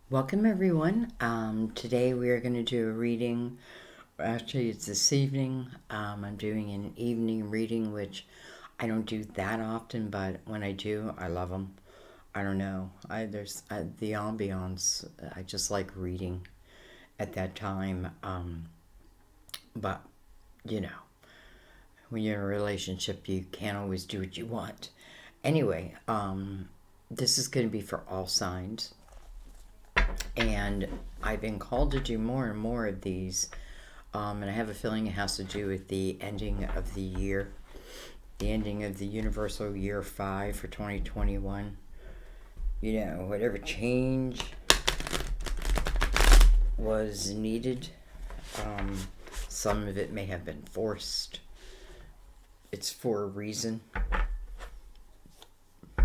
Welcome everyone. Today we are going to do a reading. Actually, it's this evening. I'm doing an evening reading, which I don't do that often, but when I do, I love them. I don't know. There's the ambiance. I just like reading at that time. But you know, when you're in a relationship, you can't always do what you want. Anyway, this is going to be for all signs. And I've been called to do more and more of these. And I have a feeling it has to do with the ending of the year, the ending of the universal year 5 for 2021. You know, whatever change was needed, um, some of it may have been forced. It's for a reason.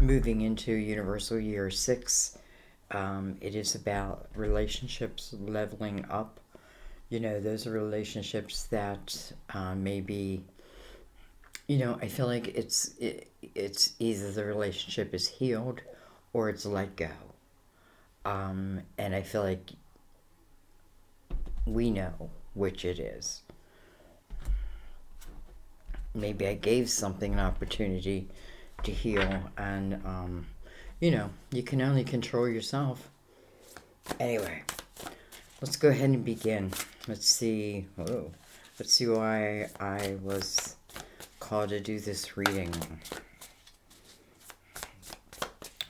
Moving into universal year 6, it is about relationships leveling up. You know, those are relationships that maybe, I feel like it's either the relationship is healed or it's let go. And I feel like we know which it is. Maybe I gave something an opportunity to heal, and you can only control yourself. Anyway, let's go ahead and begin. Let's see. Whoa. Let's see why I was called to do this reading.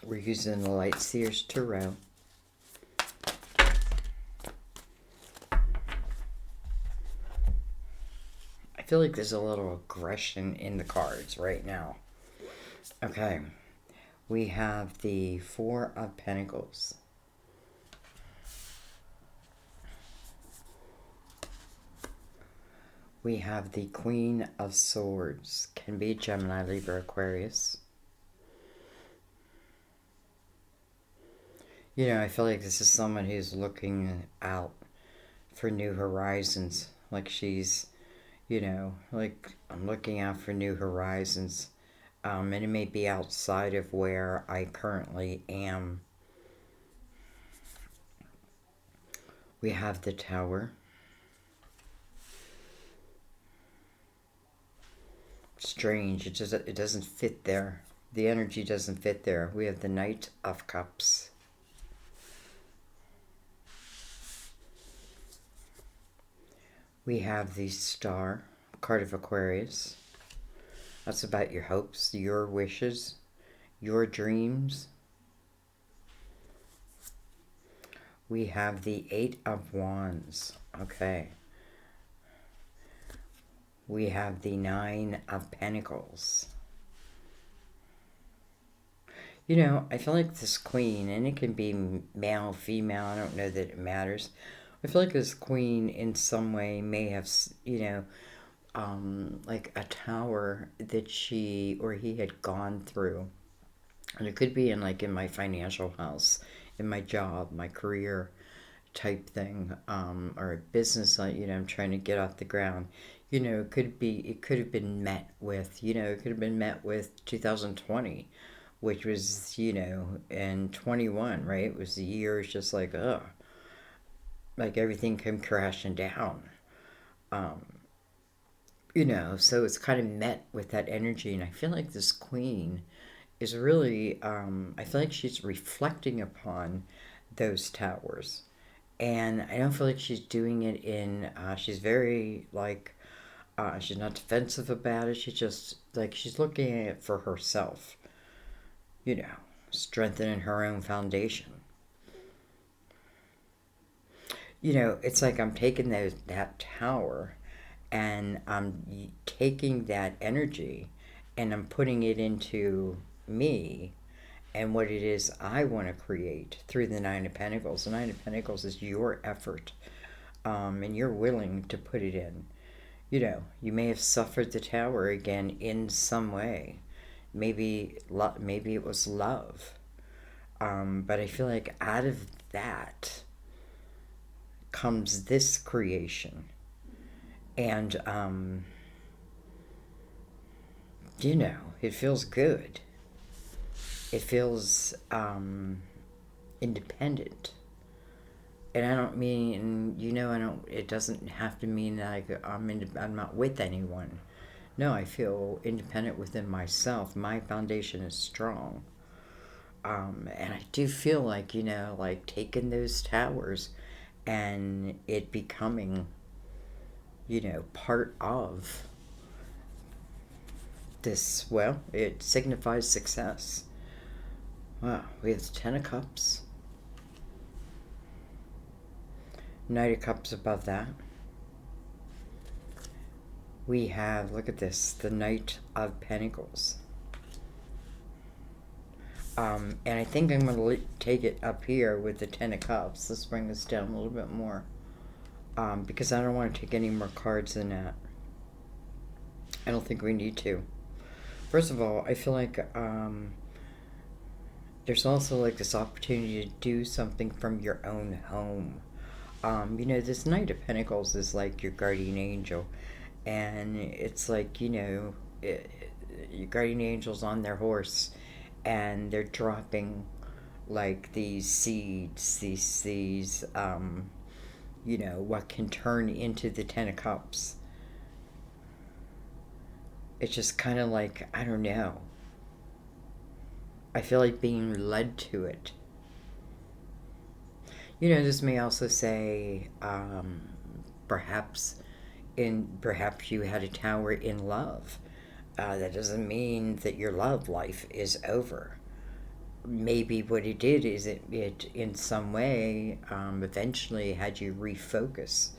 We're using the Light Seers Tarot. I feel like there's a little aggression in the cards right now. Okay. We have the Four of Pentacles. We have the Queen of Swords. Can be Gemini, Libra, Aquarius. You know, I feel like this is someone who's looking out for new horizons. Like she's, like I'm looking out for new horizons. And it may be outside of where I currently am. We have the Tower. Strange, it doesn't fit there. The energy doesn't fit there. We have the Knight of Cups. We have the Star, card of Aquarius. That's about your hopes, your wishes, your dreams. We have the Eight of Wands. Okay. We have the Nine of Pentacles. You know, I feel like this queen, and it can be male, female, I don't know that it matters. I feel like this queen in some way may have, like a tower that she or he had gone through. And it could be in my financial house, in my job, my career type thing, or a business, I'm trying to get off the ground. It could have been met with, it could have been met with 2020, which was, in 21, right? It was the year, it's just like, ugh, like everything came crashing down. Um, so it's kind of met with that energy. And I feel like this queen is really, I feel like she's reflecting upon those towers. And I don't feel like she's doing it she's very, she's not defensive about it. She's just, she's looking at it for herself, you know, strengthening her own foundation. It's like I'm taking that tower and I'm taking that energy and I'm putting it into me and what it is I want to create through the Nine of Pentacles. The Nine of Pentacles is your effort, and you're willing to put it in. You may have suffered the tower again in some way. Maybe it was love, but I feel like out of that comes this creation, and it feels good. It feels independent. And I don't mean, I don't, it doesn't have to mean that I'm not with anyone. No, I feel independent within myself. My foundation is strong. And I do feel like, like taking those towers and it becoming, part of this, well, it signifies success. Wow, we have the Ten of Cups, Knight of Cups above that. We have, look at this, the Knight of Pentacles. And I think I'm going to take it up here with the Ten of Cups. Let's bring this down a little bit more. Because I don't want to take any more cards than that. I don't think we need to. First of all, I feel like there's also like this opportunity to do something from your own home. This Knight of Pentacles is like your guardian angel. And it's like, your guardian angel's on their horse and they're dropping like these seeds, these what can turn into the Ten of Cups. It's just kind of like, I don't know. I feel like being led to it. This may also say, perhaps you had a tower in love. That doesn't mean that your love life is over. Maybe what it did is it in some way eventually had you refocus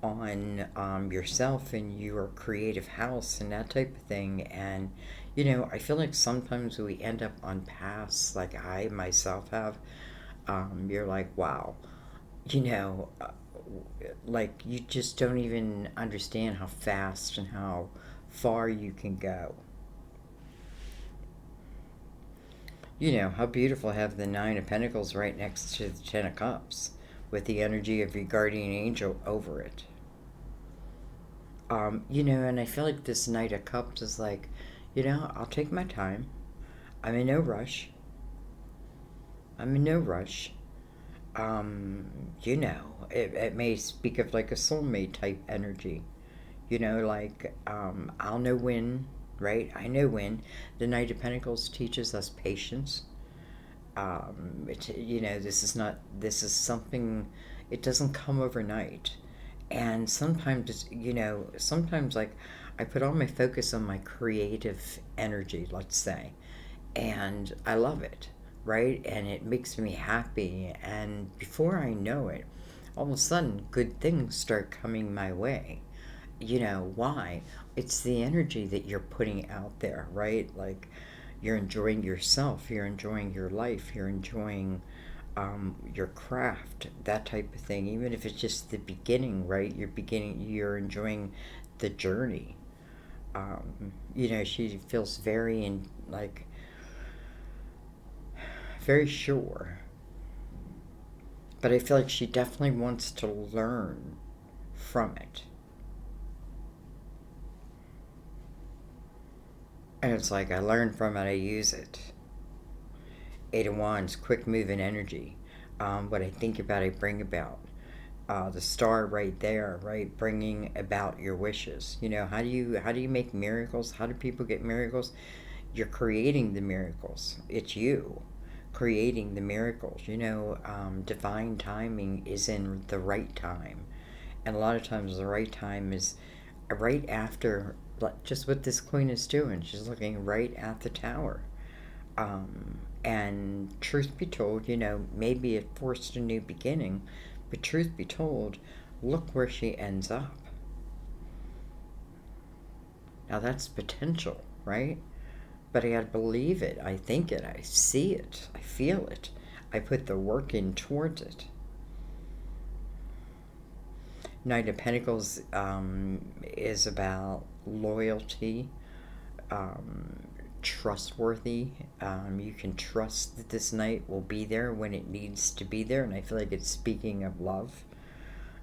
on yourself and your creative house and that type of thing. And I feel like sometimes we end up on paths like I myself have. You're like, wow, like you just don't even understand how fast and how far you can go. How beautiful, have the Nine of Pentacles right next to the Ten of Cups with the energy of your guardian angel over it. And I feel like this Knight of Cups is like, I'll take my time. I'm in no rush. I'm in no rush. It may speak of like a soulmate type energy. Like, I'll know when, right? I know when. The Knight of Pentacles teaches us patience. This is something, it doesn't come overnight. And sometimes, sometimes like I put all my focus on my creative energy, let's say, and I love it, right? And it makes me happy. And before I know it, all of a sudden, good things start coming my way. Why? It's the energy that you're putting out there, right? Like you're enjoying yourself, you're enjoying your life, you're enjoying your craft, that type of thing. Even if it's just the beginning, right? You're enjoying the journey. She feels very sure. But I feel like she definitely wants to learn from it. And it's like, I learn from it, I use it. Eight of Wands, quick moving energy. What I think about, I bring about. The star right there, right, bringing about your wishes. How do you make miracles? How do people get miracles? You're creating the miracles. It's you creating the miracles. Divine timing is in the right time. And a lot of times the right time is right after, just what this queen is doing. She's looking right at the tower. And truth be told, maybe it forced a new beginning, but truth be told, look where she ends up. Now that's potential, right? But I gotta believe it. I think it. I see it. I feel it. I put the work in towards it. Knight of Pentacles is about loyalty, trustworthy. You can trust that this knight will be there when it needs to be there, and I feel like it's speaking of love,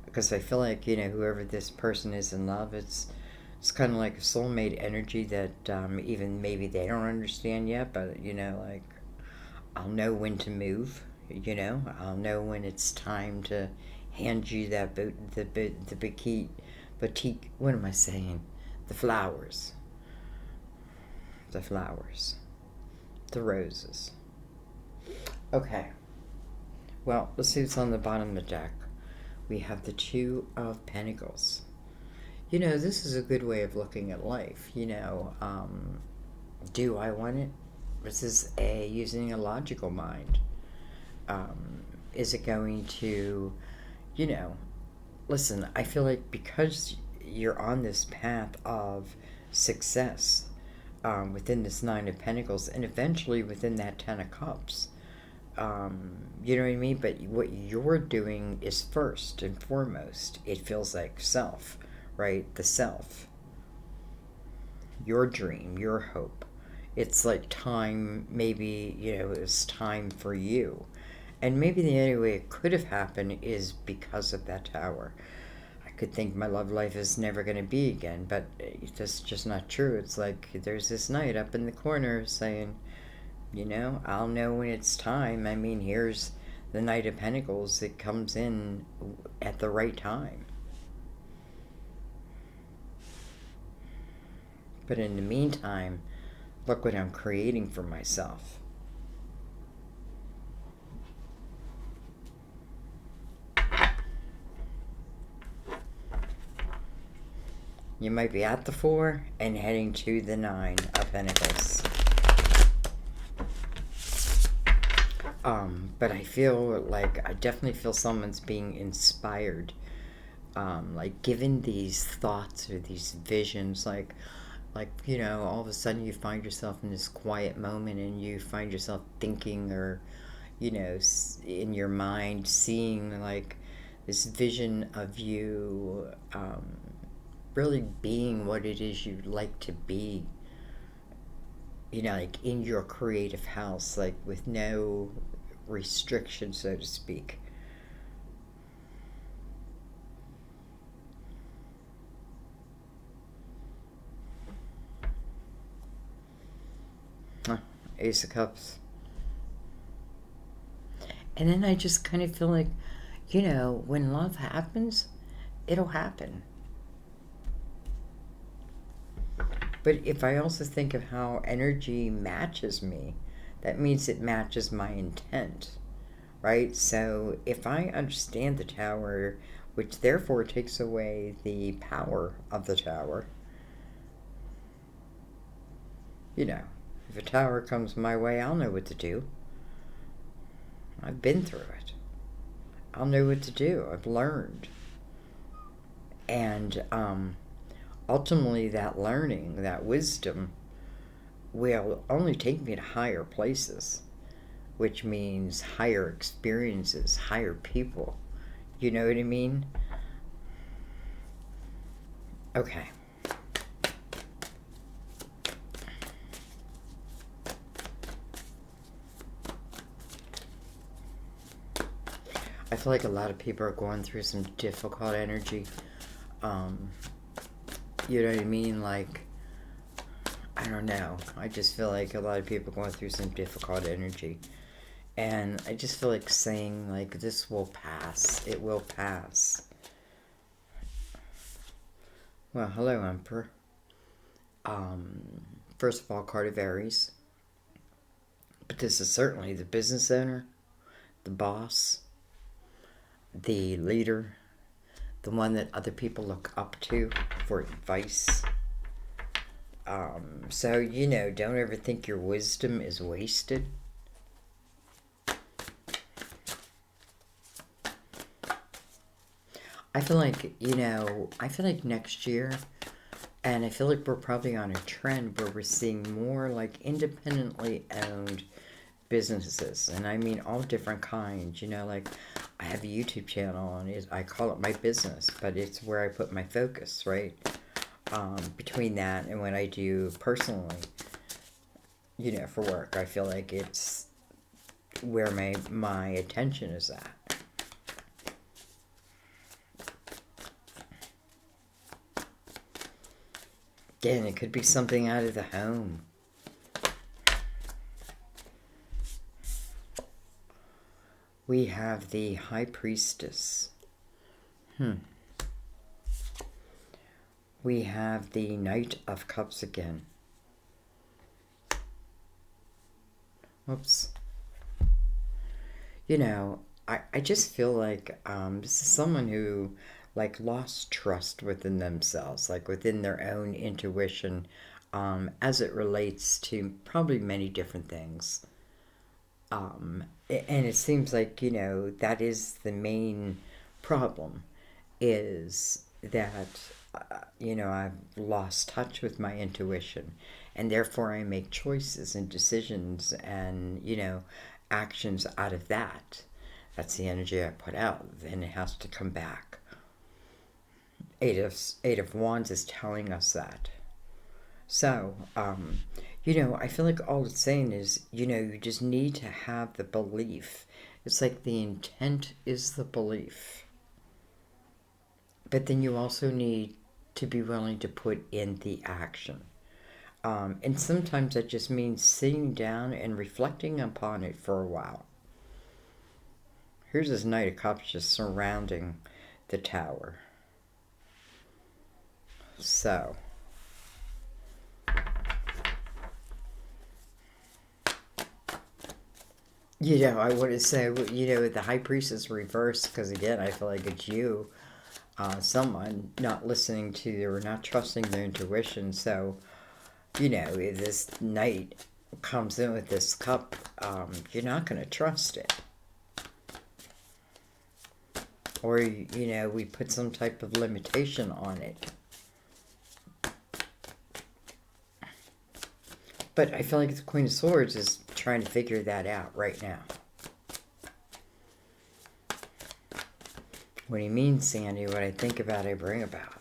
because I feel like whoever this person is in love, it's kind of like a soulmate energy that even maybe they don't understand yet, but like I'll know when to move. You know, I'll know when it's time to hand you that the boutique. What am I saying? The flowers, the flowers, the roses. Okay. Well, let's see what's on the bottom of the deck. We have the Two of Pentacles. You know, this is a good way of looking at life. You know, do I want it? This is using a logical mind. Is it going to, you know, listen, I feel like because you're on this path of success within this Nine of Pentacles and eventually within that Ten of Cups, you know what I mean? But what you're doing is first and foremost, it feels like self, right? The self, your dream, your hope. It's like time, maybe, you know, it's time for you. And maybe the only way it could have happened is because of that tower. I could think my love life is never going to be again, but that's just not true. It's like there's this knight up in the corner saying, you know, I'll know when it's time. I mean, here's the Knight of Pentacles. It comes in at the right time. But in the meantime, look what I'm creating for myself. You might be at the 4 and heading to the 9 of Pentacles. But I feel like, I definitely feel someone's being inspired. Like given these thoughts or these visions, like, you know, all of a sudden you find yourself in this quiet moment and you find yourself thinking, or, you know, in your mind seeing like this vision of you really being what it is you'd like to be, you know, like in your creative house, like with no restriction, so to speak. Ace of Cups. And then I just kind of feel like, you know, when love happens, it'll happen. But if I also think of how energy matches me, that means it matches my intent, right? So if I understand the tower, which therefore takes away the power of the tower, you know, if a tower comes my way, I'll know what to do. I've been through it. I'll know what to do. I've learned. And ultimately that learning, that wisdom, will only take me to higher places, which means higher experiences, higher people. You know what I mean? Okay. I feel like a lot of people are going through some difficult energy. You know what I mean? Like, I don't know. I just feel like a lot of people are going through some difficult energy. And I just feel like saying, like, this will pass. It will pass. Well, hello, Emperor. First of all, card of Aries. But this is certainly the business owner, the boss, the leader, the one that other people look up to for advice. So, you know, don't ever think your wisdom is wasted. I feel like, you know, I feel like next year, and I feel like we're probably on a trend where we're seeing more like independently owned businesses, and I mean all different kinds. You know, like I have a YouTube channel, and I call it my business, but it's where I put my focus, right? Between that and what I do personally, you know, for work, I feel like it's where my attention is at. Again, it could be something out of the home. We have the High Priestess. We have the Knight of Cups again. Oops. You know, I just feel like this is someone who like lost trust within themselves, like within their own intuition, as it relates to probably many different things. And it seems like, that is the main problem, is that, I've lost touch with my intuition, and therefore I make choices and decisions and, actions out of that. That's the energy I put out. Then it has to come back. Eight of Wands is telling us that. So, I feel like all it's saying is, you just need to have the belief. It's like the intent is the belief. But then you also need to be willing to put in the action. And sometimes that just means sitting down and reflecting upon it for a while. Here's this Knight of Cups just surrounding the tower. So, I want to say, the High Priestess reversed, because again, I feel like it's you, someone not listening to or not trusting their intuition. So, if this Knight comes in with this cup, you're not going to trust it. Or, we put some type of limitation on it. But I feel like the Queen of Swords is trying to figure that out right now. What do you mean, Sandy? What I think about, I bring about.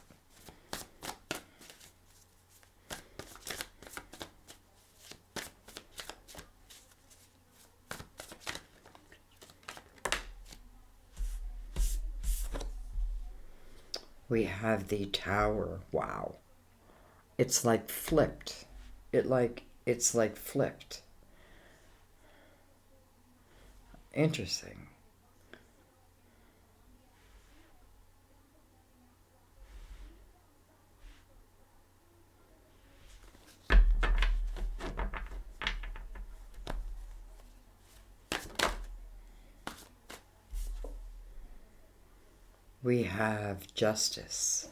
We have the Tower. Wow. It's like flipped. It's like flipped. Interesting. We have Justice.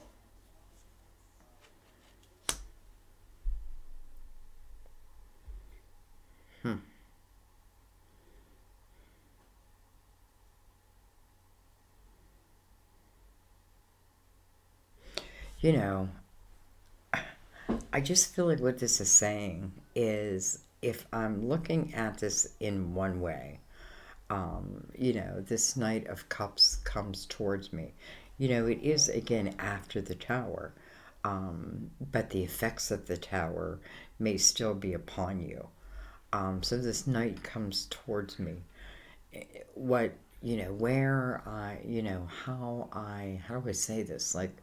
You know, I just feel like what this is saying is, if I'm looking at this in one way, this Knight of Cups comes towards me. It is again after the Tower, but the effects of the Tower may still be upon you. So this Knight comes towards me. What, where I, how do I say this? Like,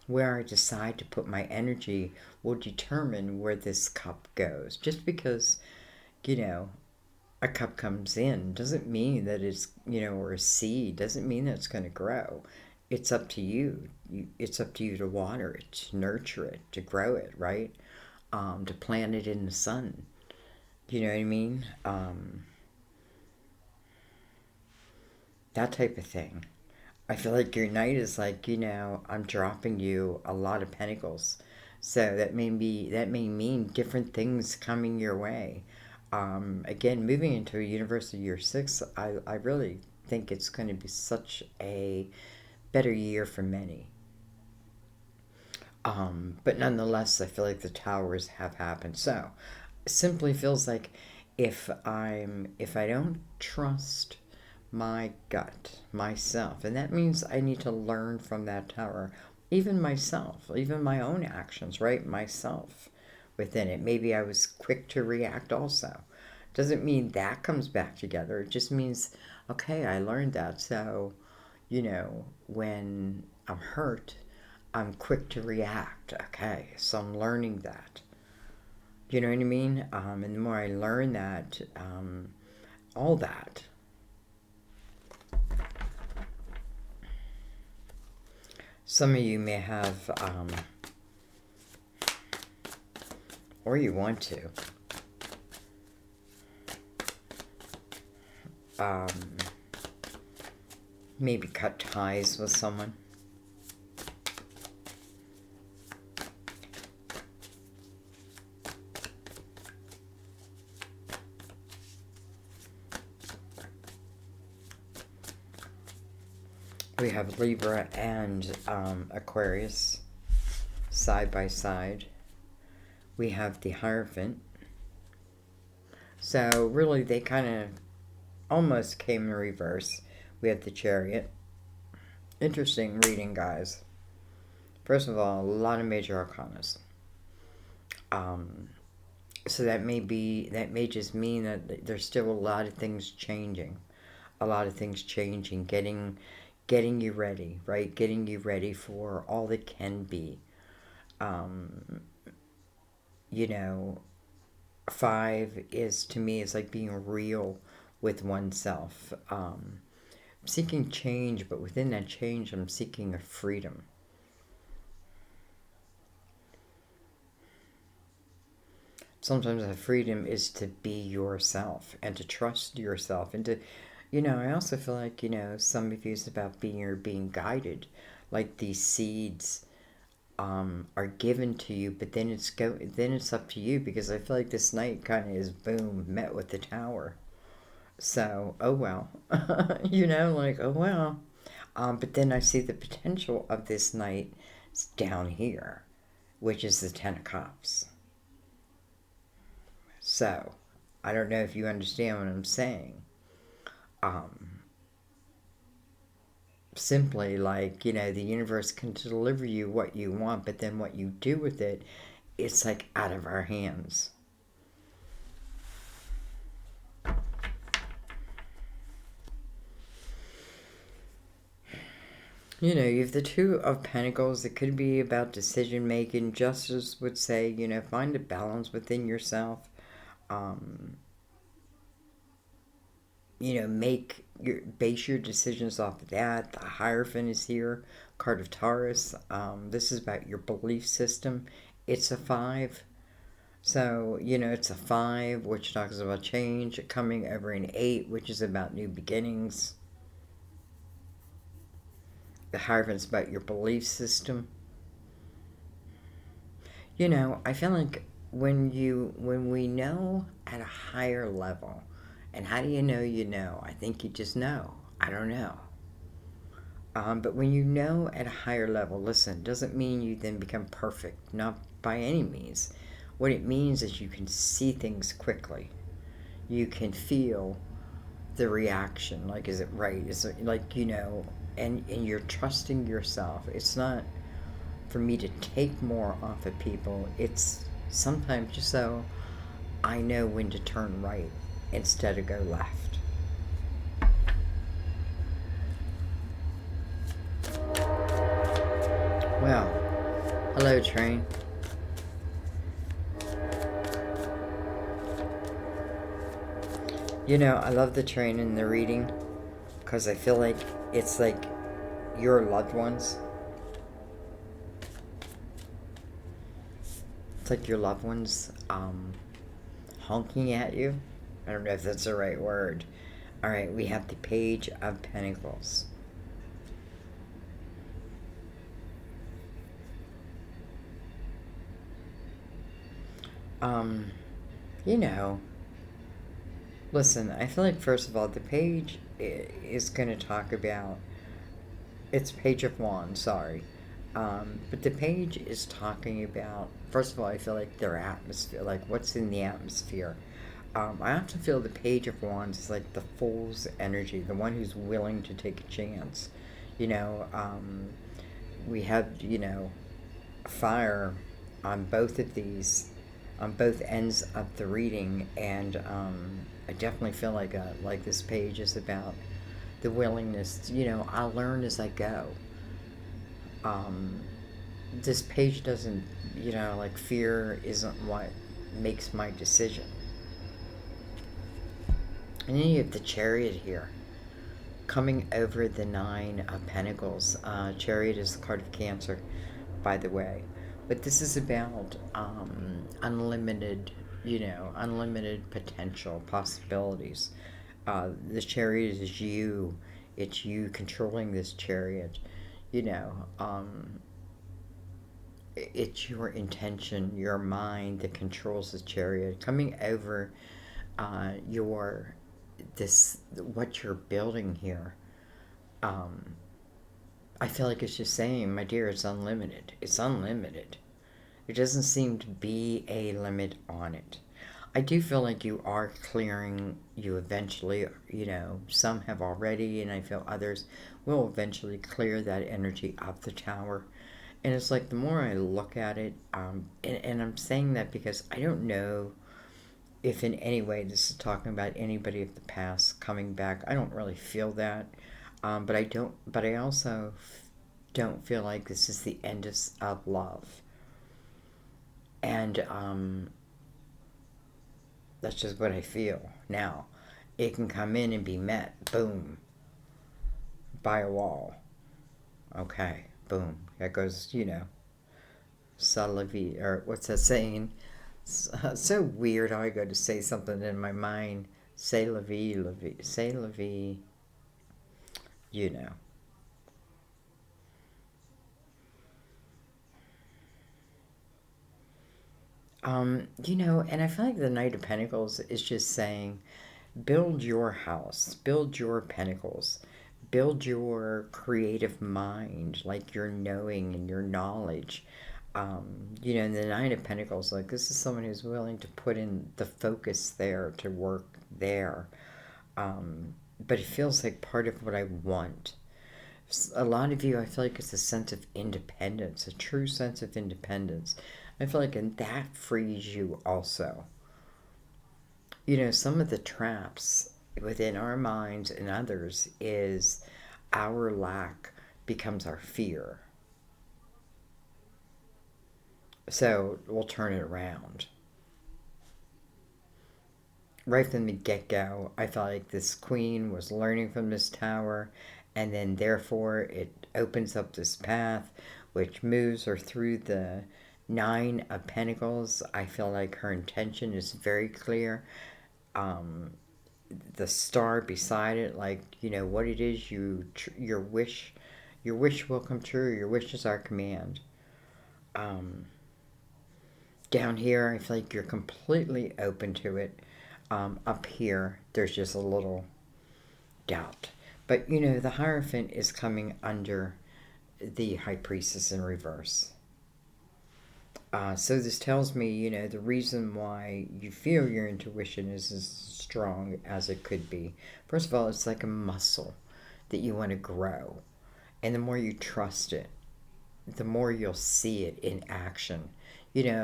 where I decide to put my energy will determine where this cup goes. Just because, a cup comes in doesn't mean that it's, or a seed doesn't mean that it's going to grow. It's up to you. It's up to you to water it, to nurture it, to grow it, right? To plant it in the sun. You know what I mean? That type of thing. I feel like your Knight is like, I'm dropping you a lot of pentacles. So that may mean different things coming your way. Again, moving into a Universal Year 6, I really think it's going to be such a better year for many. But nonetheless, I feel like the towers have happened. So it simply feels like, if I don't trust my gut, myself, and that means I need to learn from that tower, even myself, even my own actions, right? Myself within it. Maybe I was quick to react also. Doesn't mean that comes back together. It just means, okay, I learned that. So, when I'm hurt, I'm quick to react. Okay, so I'm learning that. You know what I mean? And the more I learn that, all that, Some of you may have, or you want to, maybe cut ties with someone. We have Libra and Aquarius side by side. We have the Hierophant. So really they kind of almost came in reverse. We have the Chariot. Interesting reading, guys. First of all, a lot of major arcanas. So that may just mean that there's still a lot of things changing. A lot of things changing, getting you ready, right? Getting you ready for all that can be. You know, 5 is, to me, is like being real with oneself. Seeking change, but within that change, I'm seeking a freedom. Sometimes that freedom is to be yourself and to trust yourself and to, I also feel like, some of you is about being guided, like these seeds are given to you, but then it's up to you, because I feel like this night kind of is boom, met with the Tower. So, oh well, like, oh well. But then I see the potential of this night down here, which is the Ten of Cups. So, I don't know if you understand what I'm saying. Simply like, the universe can deliver you what you want, but then what you do with it, it's like out of our hands. You have the Two of Pentacles. It could be about decision making. Justice would say, find a balance within yourself. Base your decisions off of that. The Hierophant is here. Card of Taurus. This is about your belief system. It's a 5. So, it's a 5, which talks about change. Coming over an 8, which is about new beginnings. The Hierophant's about your belief system. I feel like when we know at a higher level, and how do you know you know? I think you just know. I don't know. But when you know at a higher level, listen, doesn't mean you then become perfect. Not by any means. What it means is you can see things quickly. You can feel the reaction. Like, is it right? Is it like, and you're trusting yourself. It's not for me to take more off of people. It's sometimes just so I know when to turn right instead of go left. Well, hello, train. I love the train in the reading because I feel like it's like your loved ones. It's like your loved ones honking at you. I don't know if that's the right word. All right, we have the Page of Pentacles. Listen, I feel like, first of all, the page is going to talk about, it's Page of Wands, sorry. But the page is talking about, first of all, I feel like their atmosphere, like what's in the atmosphere. I often feel the Page of Wands is like the Fool's energy, the one who's willing to take a chance. We have, fire on both of these, on both ends of the reading, and I definitely feel like this page is about the willingness. I'll learn as I go. This page doesn't, like, fear isn't what makes my decision. And then you have the Chariot here. coming over the Nine of Pentacles. Chariot is the card of Cancer, by the way. But this is about unlimited, unlimited potential possibilities. The chariot is you. It's you controlling this chariot. You know, it's your intention, your mind that controls the chariot. Coming over your this what you're building here. I feel like it's just saying, my dear, it's unlimited. It's unlimited. There doesn't seem to be a limit on it. I do feel like you are clearing, you eventually, some have already, and I feel others will eventually clear that energy up the tower. And it's like the more I look at it, and I'm saying that because I don't know if in any way this is talking about anybody of the past coming back. I don't really feel that. But I don't. But I also don't feel like this is the end of love. And that's just what I feel now. It can come in and be met, boom, by a wall. Okay, boom. That goes, ça la vie, or what's that saying? So weird how I go to say something in my mind. C'est la vie, c'est la vie, you know. And I feel like the Knight of Pentacles is just saying, build your house, build your pentacles, build your creative mind, like your knowing and your knowledge. And the Nine of Pentacles, like this is someone who's willing to put in the focus there, to work there. But it feels like part of what I want. A lot of you, I feel like it's a sense of independence, a true sense of independence. I feel like, and that frees you also. Some of the traps within our minds and others is our lack becomes our fear. So we'll turn it around. Right from the get-go, I felt like this queen was learning from this tower, and then therefore it opens up this path which moves her through the Nine of Pentacles. I feel like her intention is very clear. The star beside it, like, what it is, your wish will come true. Your wish is our command. Down here, I feel like you're completely open to it. Up here, there's just a little doubt. But, the Hierophant is coming under the High Priestess in reverse. So this tells me, the reason why you feel your intuition is as strong as it could be. First of all, it's like a muscle that you want to grow. And the more you trust it, the more you'll see it in action.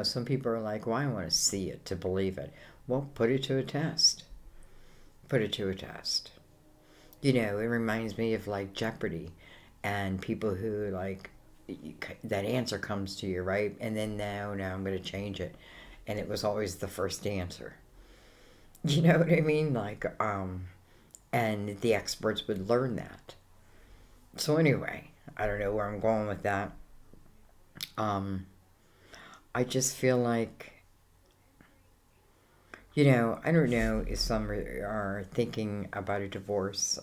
Some people are like, well, I want to see it to believe it. Well, put it to a test. Put it to a test. It reminds me of like Jeopardy and people who like, that answer comes to you, right? And then now I'm going to change it. And it was always the first answer. You know what I mean? Like, and the experts would learn that. So anyway, I don't know where I'm going with that. I just feel like, I don't know if some are thinking about a divorce,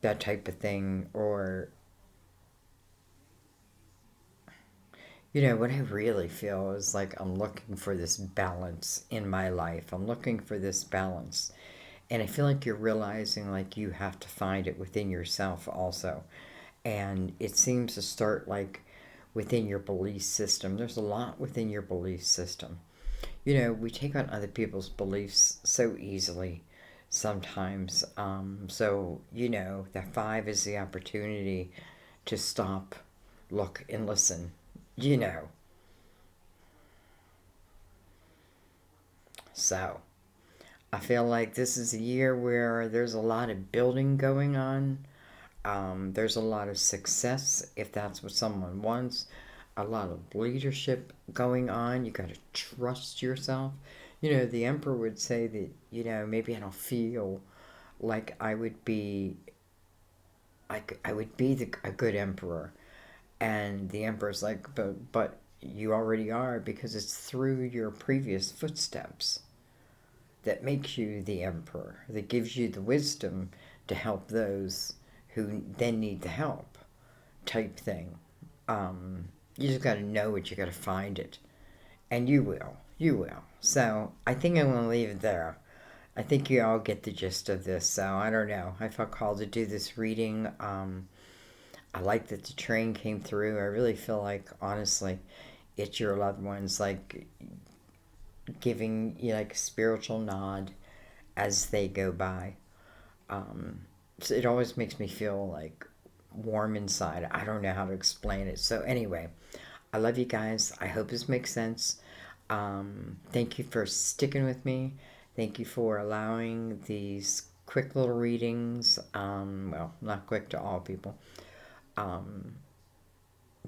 that type of thing, or, what I really feel is like I'm looking for this balance in my life. I'm looking for this balance. And I feel like you're realizing like you have to find it within yourself also. And it seems to start like within your belief system. There's a lot within your belief system. We take on other people's beliefs so easily sometimes. So, that 5 is the opportunity to stop, look, and listen. So, I feel like this is a year where there's a lot of building going on. There's a lot of success, if that's what someone wants. A lot of leadership going on. You got to trust yourself. The emperor would say that, maybe I don't feel like I would be, like I would be a good emperor. And the emperor's like, but you already are, because it's through your previous footsteps that makes you the emperor, that gives you the wisdom to help those who then need the help, type thing. You just got to know it, you got to find it, and you will. You will. So I think I'm going to leave it there. I think you all get the gist of this. So I don't know. I felt called to do this reading. I like that the train came through. I really feel like, honestly, it's your loved ones, like giving you like a spiritual nod as they go by. So it always makes me feel like warm inside. I don't know how to explain it. So anyway, I love you guys. I hope this makes sense. Thank you for sticking with me. Thank you for allowing these quick little readings. Well, not quick to all people.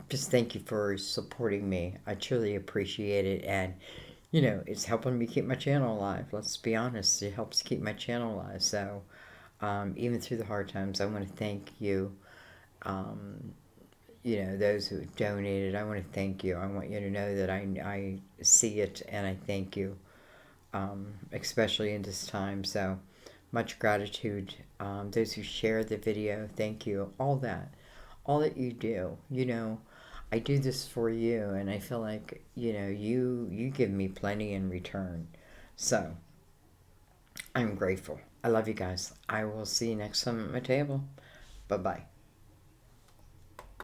Just thank you for supporting me. I truly appreciate it. And, it's helping me keep my channel alive. Let's be honest, it helps keep my channel alive. So, even through the hard times, I want to thank you. Um, those who donated, I want to thank you. I want you to know that I see it and I thank you, especially in this time. So much gratitude. Those who share the video, thank you. All that you do. I do this for you, and I feel like you give me plenty in return. So I'm grateful. I love you guys. I will see you next time at my table. Bye bye.